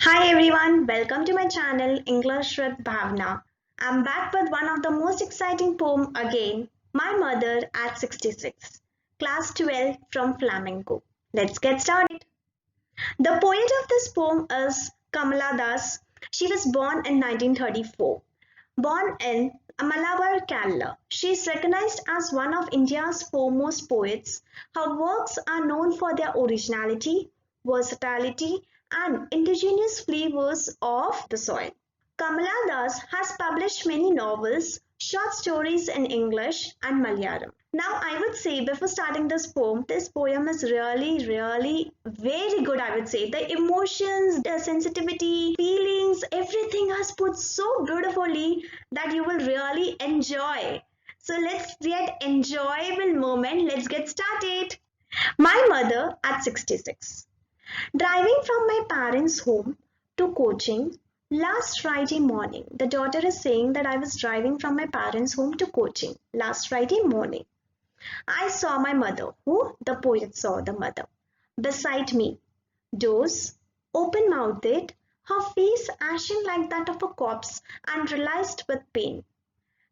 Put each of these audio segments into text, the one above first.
Hi everyone, welcome to my channel English with Bhavna. I'm back with one of the most exciting poem again, My Mother at 66, Class 12 from Flamingo. Let's get started. The poet of this poem is Kamala Das. She was born in 1934. Born in Malabar, Kerala, she is recognized as one of India's foremost poets. Her works are known for their originality, versatility, and indigenous flavors of the soil. Kamala Das has published many novels, short stories in English and Malayalam. Now, I would say before starting this poem is really very good. I would say the emotions, the sensitivity, feelings, everything has put so beautifully that you will really enjoy. So let's get enjoyable moment. Let's get started. My mother at 66. Driving from my parents' home to coaching last Friday morning. The daughter is saying that I was driving from my parents' home to coaching last Friday morning. I saw my mother, who the poet saw the mother, beside me, doze, open mouthed, her face ashen like that of a corpse and realized with pain.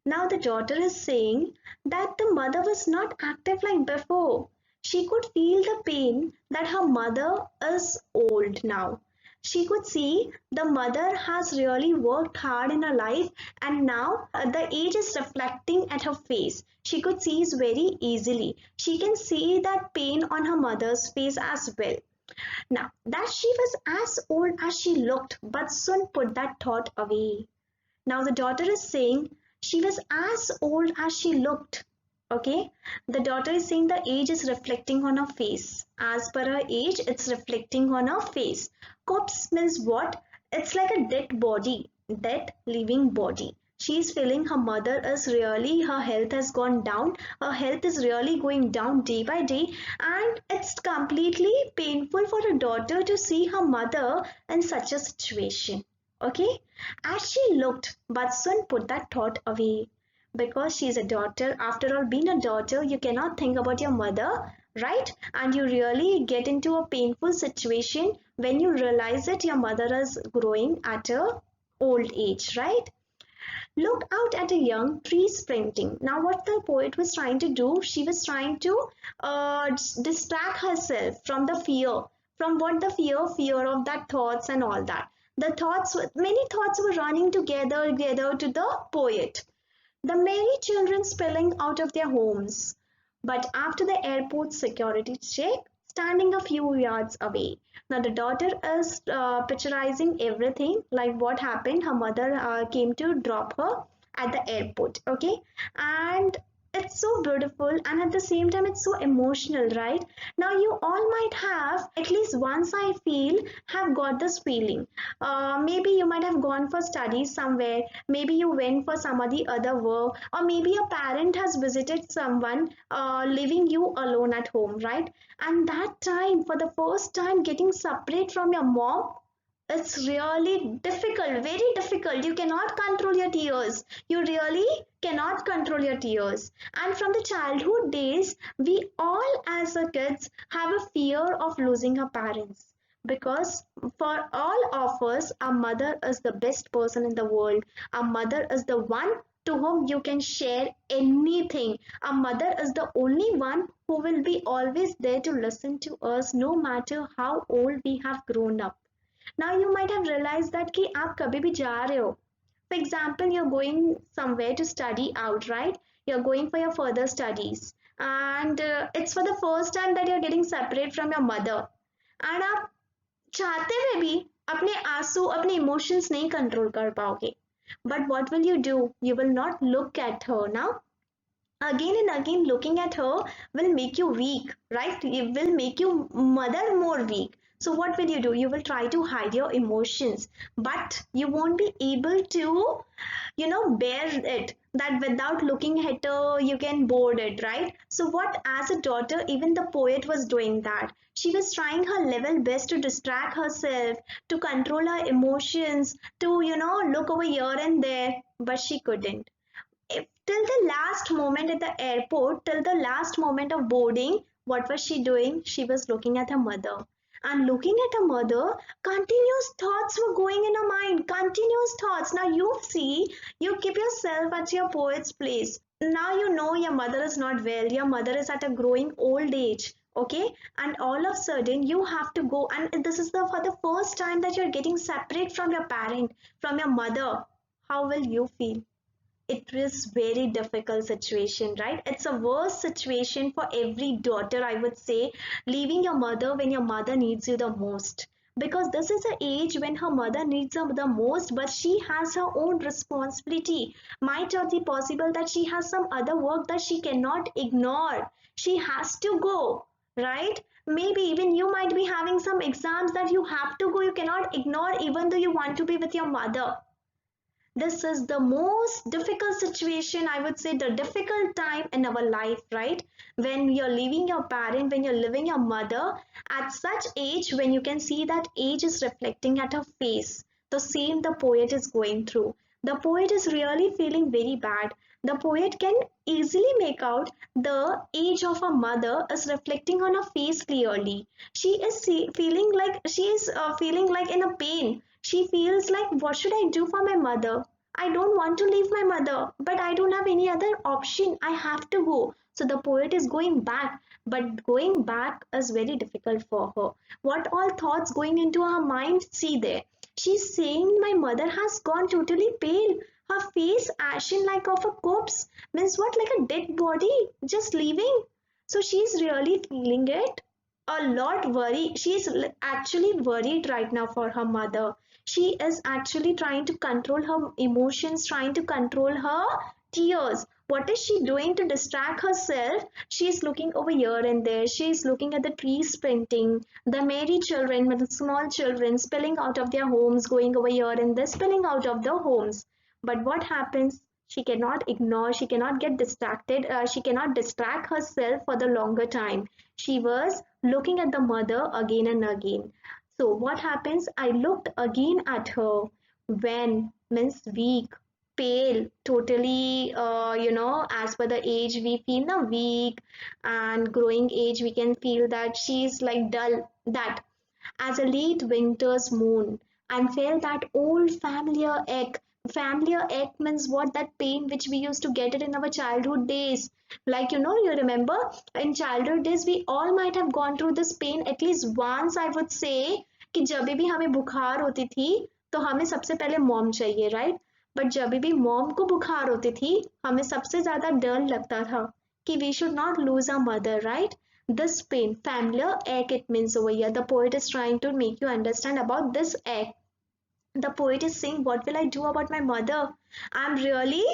Now the daughter is saying that the mother was not active like before. She could feel the pain that her mother is old now. She could see the mother has really worked hard in her life and now the age is reflecting at her face. She could see it very easily. She can see that pain on her mother's face as well. Now that she was as old as she looked, but soon put that thought away. Now the daughter is saying she was as old as she looked. Okay, the daughter is saying the age is reflecting on her face. As per her age, it's reflecting on her face. Corpse means what? It's like a dead body, dead living body. She is feeling her mother is really, her health has gone down. Her health is really going down day by day, and it's completely painful for a daughter to see her mother in such a situation. Okay, as she looked, but soon put that thought away because she's a daughter. After all, being a daughter, you cannot think about your mother, right? And you really get into a painful situation when you realize that your mother is growing at a old age, right? Look out at a young tree sprinting. Now, what the poet was trying to do, she was trying to distract herself from the fear, from what the fear of that thoughts and all that. The thoughts, many thoughts were running together to the poet. The merry children spilling out of their homes. But after the airport security check, standing a few yards away. Now the daughter is picturizing everything like what happened. Her mother came to drop her at the airport. Okay, and it's so beautiful and at the same time it's so emotional, right? Now you all might have at least once, I feel, have got this feeling. Maybe you might have gone for studies somewhere, maybe you went for some of the other work, or maybe a parent has visited someone, leaving you alone at home, right? And that time, for the first time, getting separate from your mom, it's really difficult, very difficult. You cannot control your tears. You really cannot control your tears. And from the childhood days, we all as a kids have a fear of losing our parents. Because for all of us, our mother is the best person in the world. Our mother is the one to whom you can share anything. Our mother is the only one who will be always there to listen to us no matter how old we have grown up. Now you might have realized that कि आप कभी भी जा रहे हो. For example, you're going somewhere to study out, right? You're going for your further studies, and it's for the first time that you're getting separate from your mother. And आप चाहते हुए भी अपने आंसू, अपने emotions नहीं control कर पाओगे. But what will you do? You will not look at her now. Again and again looking at her will make you weak, right? It will make you mother more weak. So what will you do? You will try to hide your emotions, but you won't be able to, bear it, that without looking at her you can board it, right? So what, as a daughter, even the poet was doing that. She was trying her level best to distract herself, to control her emotions, to look over here and there, but she couldn't. If till the last moment at the airport, till the last moment of boarding, what was she doing? She was looking at her mother. And looking at her mother, continuous thoughts were going in her mind, continuous thoughts. Now you see, you keep yourself at your poet's place. Now you know your mother is not well, your mother is at a growing old age, okay, and all of a sudden you have to go, and this is the for the first time that you're getting separate from your parent, from your mother. How will you feel? It is very difficult situation, right? It's a worst situation for every daughter, I would say, leaving your mother when your mother needs you the most, because this is an age when her mother needs her the most, but she has her own responsibility. Might not be possible that she has some other work that she cannot ignore, she has to go, right? Maybe even you might be having some exams that you have to go, you cannot ignore even though you want to be with your mother. This is the most difficult situation, I would say, the difficult time in our life, right? When you're leaving your parent, when you're leaving your mother at such age, when you can see that age is reflecting at her face, the same the poet is going through. The poet is really feeling very bad. The poet can easily make out the age of her mother is reflecting on her face clearly. She is feeling like she is feeling like in a pain. She feels like, what should I do for my mother? I don't want to leave my mother, but I don't have any other option. I have to go. So the poet is going back, but going back is very difficult for her. What all thoughts going into her mind? See there. She's saying, my mother has gone totally pale. Her face ashen like of a corpse. Means what? Like a dead body just leaving. So she's really feeling it. A lot worried. She's actually worried right now for her mother. She is actually trying to control her emotions, trying to control her tears. What is she doing to distract herself? She is looking over here and there. She is looking at the trees sprinting, the merry children, the small children spilling out of their homes, going over here and there, spilling out of the homes. But what happens? She cannot ignore, she cannot get distracted, she cannot distract herself for the longer time. She was looking at the mother again and again. So what happens? I looked again at her when means weak, pale, totally, as per the age we feel now weak and growing age, we can feel that she's like dull, that as a late winter's moon, and felt that old familiar ache. Familiar ache means what? That pain which we used to get it in our childhood days. Like you remember in childhood days, we all might have gone through this pain at least once, I would say, कि जब भी हमें बुखार होती थी तो हमें सबसे पहले मॉम चाहिए, राइट? बट जब भी मॉम को बुखार होती थी हमें सबसे ज्यादा डर लगता था कि we should not lose our mother, right? This pain, familiar ache, it means over here. The poet is trying to make you understand about this ache. The poet is saying, what will I do about my mother? I'm really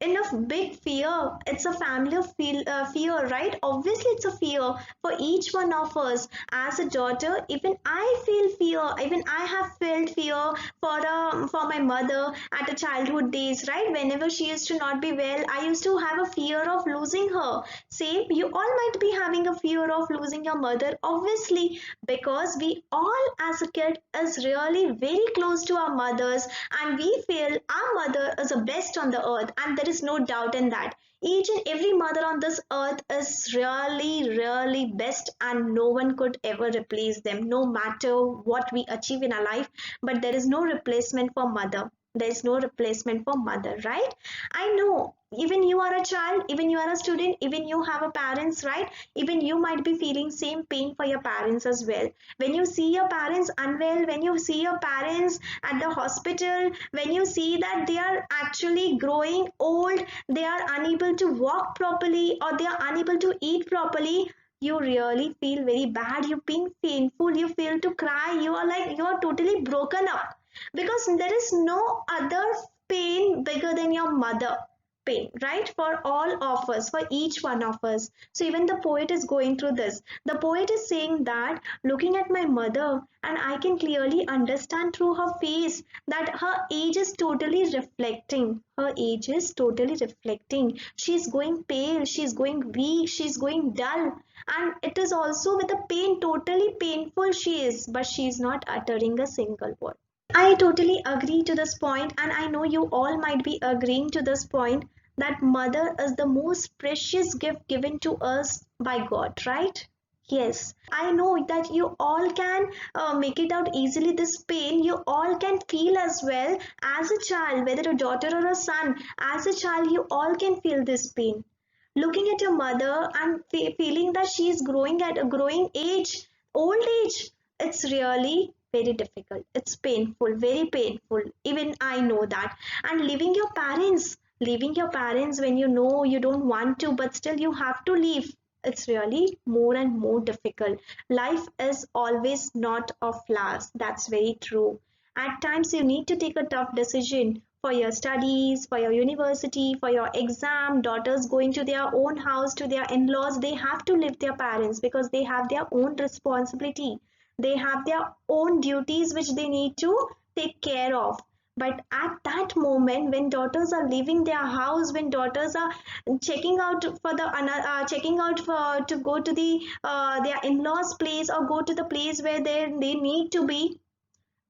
in a big fear. It's a family of fear, right? Obviously it's a fear for each one of us. As a daughter, even I feel fear, even I have felt fear for my mother at a childhood days, right? Whenever she used to not be well, I used to have a fear of losing her. Same, you all might be having a fear of losing your mother, obviously, because we all as a kid is really very close to our mothers, and we feel our mother is the best on the earth, and there is no doubt in that. Each and every mother on this earth is really, really best, and no one could ever replace them, no matter what we achieve in our life. But there is no replacement for mother. There is no replacement for mother, right? I know even you are a child, even you are a student, even you have a parents, right? Even you might be feeling same pain for your parents as well. When you see your parents unwell, when you see your parents at the hospital, when you see that they are actually growing old, they are unable to walk properly or they are unable to eat properly, you really feel very bad, you feel painful, you feel to cry, you are like you are totally broken up, because there is no other pain bigger than your mother pain, right? For all of us, for each one of us. So even the poet is going through this. The poet is saying that looking at my mother, and I can clearly understand through her face that her age is totally reflecting. Her age is totally reflecting. She's going pale, she's going weak, she's going dull, and it is also with a pain, totally painful she is, but she is not uttering a single word. I totally agree to this point, and I know you all might be agreeing to this point, that mother is the most precious gift given to us by God, right? Yes, I know that you all can make it out easily. This pain you all can feel as well as a child, whether a daughter or a son. As a child, you all can feel this pain. Looking at your mother and feeling that she is growing at a growing age, old age, it's really very difficult. It's painful, very painful. Even I know that. And leaving your parents when you know you don't want to, but still you have to leave, it's really more and more difficult. Life is always not of flowers. That's very true. At times, you need to take a tough decision for your studies, for your university, for your exam. Daughters going to their own house, to their in laws, they have to leave their parents because they have their own responsibility. They have their own duties which they need to take care of. But at that moment, when daughters are leaving their house, when daughters are checking out for the checking out for to go to the their in-laws place or go to the place where they need to be,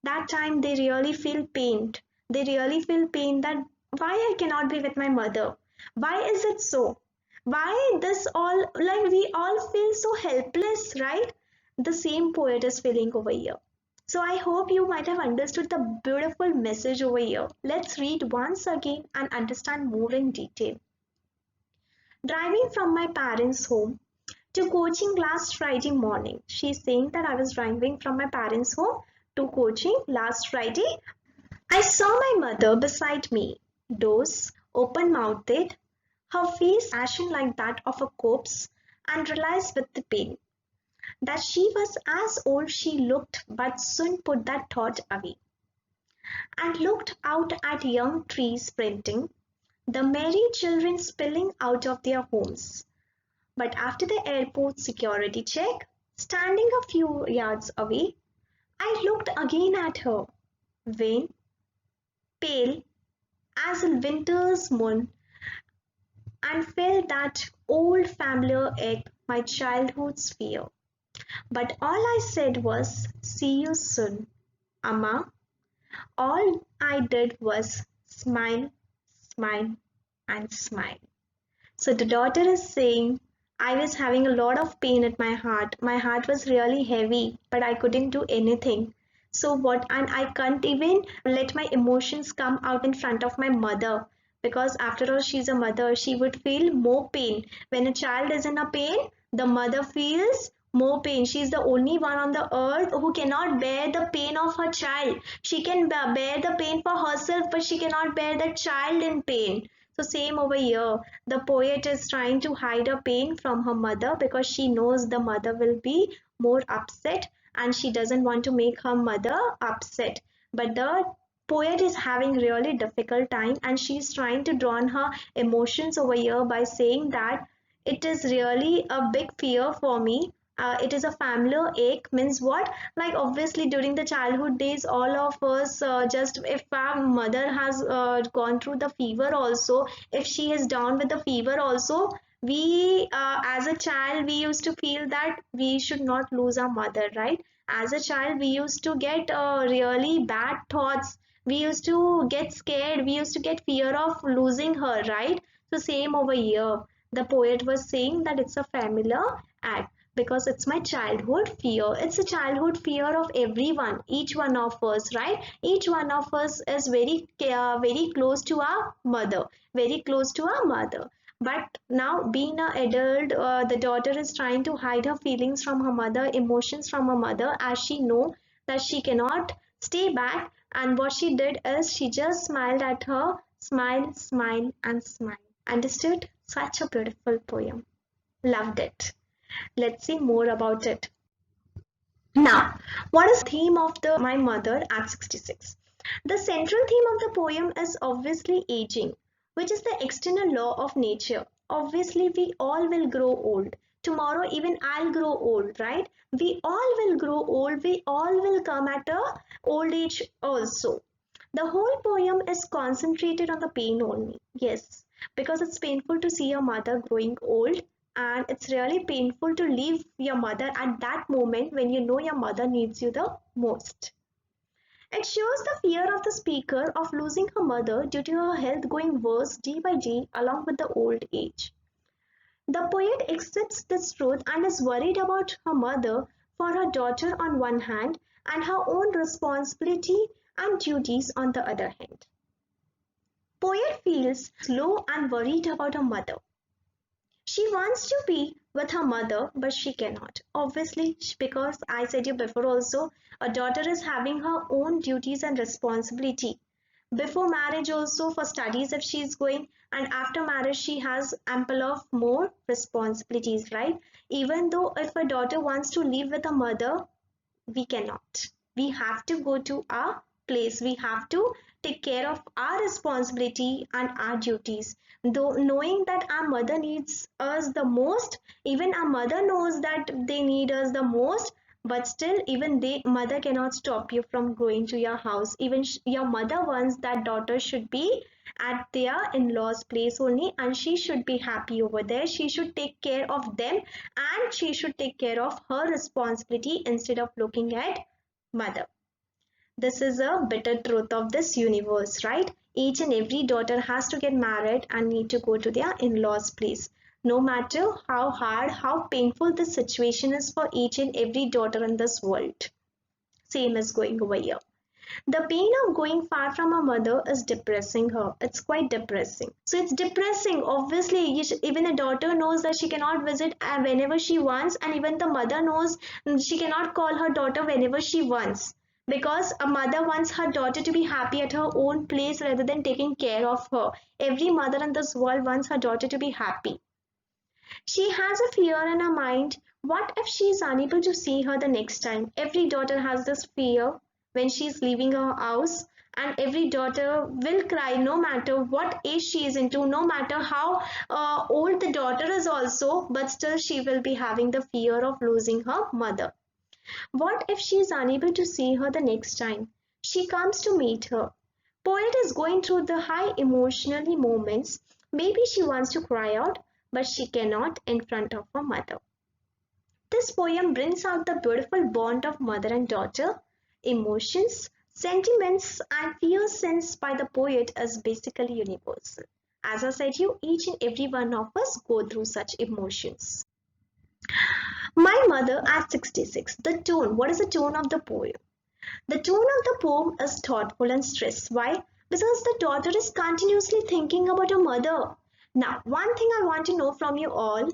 that time they really feel pained. They really feel pain that why I cannot be with my mother, why is it so, why this all, like we all feel so helpless, right? The same poet is feeling over here. So I hope you might have understood the beautiful message over here. Let's read once again and understand more in detail. Driving from my parents' home to coaching last Friday morning. She's saying that I was driving from my parents' home to coaching last Friday. I saw my mother beside me, dose, open mouthed, her face ashen like that of a corpse, and realized with the pain that she was as old she looked, but soon put that thought away, and looked out at young trees sprinting, the merry children spilling out of their homes. But after the airport security check, standing a few yards away, I looked again at her, wan, pale as a winter's moon, and felt that old familiar ache, my childhood's fear. But all I said was, see you soon, Amma. All I did was smile, smile, and smile. So the daughter is saying, I was having a lot of pain at my heart. My heart was really heavy, but I couldn't do anything. So what, and I can't even let my emotions come out in front of my mother because after all, she's a mother. She would feel more pain. When a child is in a pain, the mother feels more pain. She's the only one on the earth who cannot bear the pain of her child. She can bear the pain for herself, but she cannot bear the child in pain. So same over here. The poet is trying to hide her pain from her mother because she knows the mother will be more upset and she doesn't want to make her mother upset. But the poet is having really difficult time and she's trying to drown her emotions over here by saying that it is really a big fear for me. It is a familiar ache means what, like obviously during the childhood days all of us just if our mother has gone through the fever also, if she is down with the fever also, we as a child we used to feel that we should not lose our mother, right? As a child we used to get really bad thoughts, we used to get scared, we used to get fear of losing her, right? So same over here, the poet was saying that it's a familiar act because it's my childhood fear. It's a childhood fear of everyone, each one of us, right? Each one of us is very close to our mother, very close to our mother. But now being an adult, the daughter is trying to hide her feelings from her mother, emotions from her mother, as she know that she cannot stay back. And what she did is she just smiled at her, smile, smile, and smile. Understood? Such a beautiful poem. Loved it. Let's see more about it. Now, what is the theme of the My Mother at 66? The central theme of the poem is obviously aging, which is the external law of nature. Obviously, we all will grow old. Tomorrow, even I'll grow old, right? We all will grow old. We all will come at a old age also. The whole poem is concentrated on the pain only. Yes, because it's painful to see your mother growing old and it's really painful to leave your mother at that moment when you know your mother needs you the most. It shows the fear of the speaker of losing her mother due to her health going worse day by day along with the old age. The poet accepts this truth and is worried about her mother for her daughter on one hand and her own responsibility and duties on the other hand. Poet feels low and worried about her mother. She wants to be with her mother, but she cannot. Obviously, because I said you before also, a daughter is having her own duties and responsibility. Before marriage also for studies if she is going, and after marriage she has ample of more responsibilities, right? Even though if a daughter wants to live with a mother, we cannot. We have to go to our place. We have to take care of our responsibility and our duties. Though knowing that our mother needs us the most, even our mother knows that they need us the most, but still even they mother cannot stop you from going to your house. Even your mother wants that daughter should be at their in-laws place only, and she should be happy over there. She should take care of them and she should take care of her responsibility instead of looking at mother. This is a bitter truth of this universe, right? Each and every daughter has to get married and need to go to their in-laws place. No matter how hard, how painful the situation is for each and every daughter in this world. Same as going over here. The pain of going far from her mother is depressing her. It's quite depressing. So it's depressing. Obviously, even a daughter knows that she cannot visit whenever she wants, and even the mother knows she cannot call her daughter whenever she wants. Because a mother wants her daughter to be happy at her own place rather than taking care of her. Every mother in this world wants her daughter to be happy. She has a fear in her mind. What if she is unable to see her the next time? Every daughter has this fear when she is leaving her house, and every daughter will cry no matter what age she is into, no matter how old the daughter is also, but still she will be having the fear of losing her mother. What if she is unable to see her the next time? She comes to meet her. Poet is going through the high emotionally moments. Maybe she wants to cry out, but she cannot in front of her mother. This poem brings out the beautiful bond of mother and daughter. Emotions, sentiments, and fears sensed by the poet is basically universal. As I said, each and every one of us go through such emotions. My mother at 66. The tone. What is the tone of the poem? The tone of the poem is thoughtful and stressed. Why? Because the daughter is continuously thinking about her mother. Now, one thing I want to know from you all,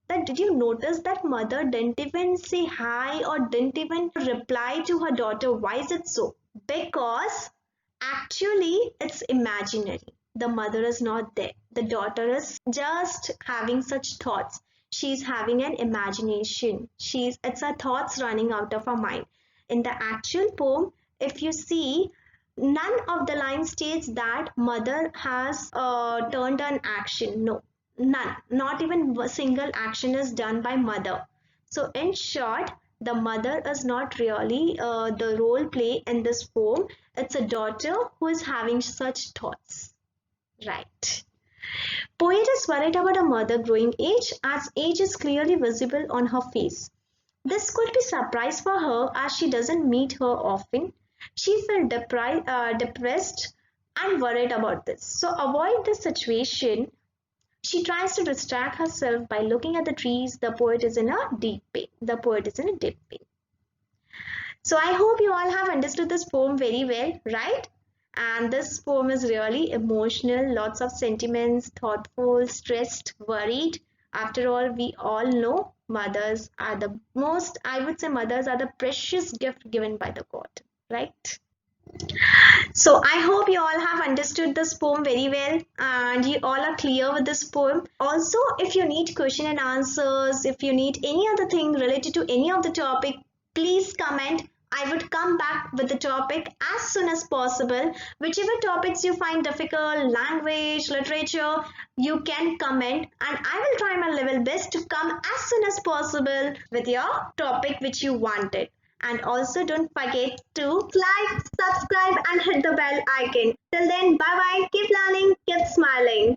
that did you notice that mother didn't even say hi or didn't even reply to her daughter? Why is it so? Because actually it's imaginary. The mother is not there. The daughter is just having such thoughts. She's having an imagination. It's her thoughts running out of her mind. In the actual poem, if you see, none of the line states that mother has turned an action. No, none. Not even a single action is done by mother. So in short, the mother is not really the role play in this poem. It's a daughter who is having such thoughts. Right. Poet is worried about her mother growing age as age is clearly visible on her face. This could be surprise for her as she doesn't meet her often. She felt depressed and worried about this. So avoid this situation. She tries to distract herself by looking at the trees. The poet is in a deep pain. The poet is in a deep pain. So I hope you all have understood this poem very well, right? And this poem is really emotional, lots of sentiments, thoughtful, stressed, worried. After all, we all know mothers are the most, I would say mothers are the precious gift given by the God, right? So I hope you all have understood this poem very well and you all are clear with this poem. Also, if you need question and answers, if you need any other thing related to any of the topic, please comment. I would come back with the topic as soon as possible. Whichever topics you find difficult, language, literature, you can comment and I will try my level best to come as soon as possible with your topic which you wanted. And also don't forget to like, subscribe and hit the bell icon. Till then, bye bye, keep learning, keep smiling.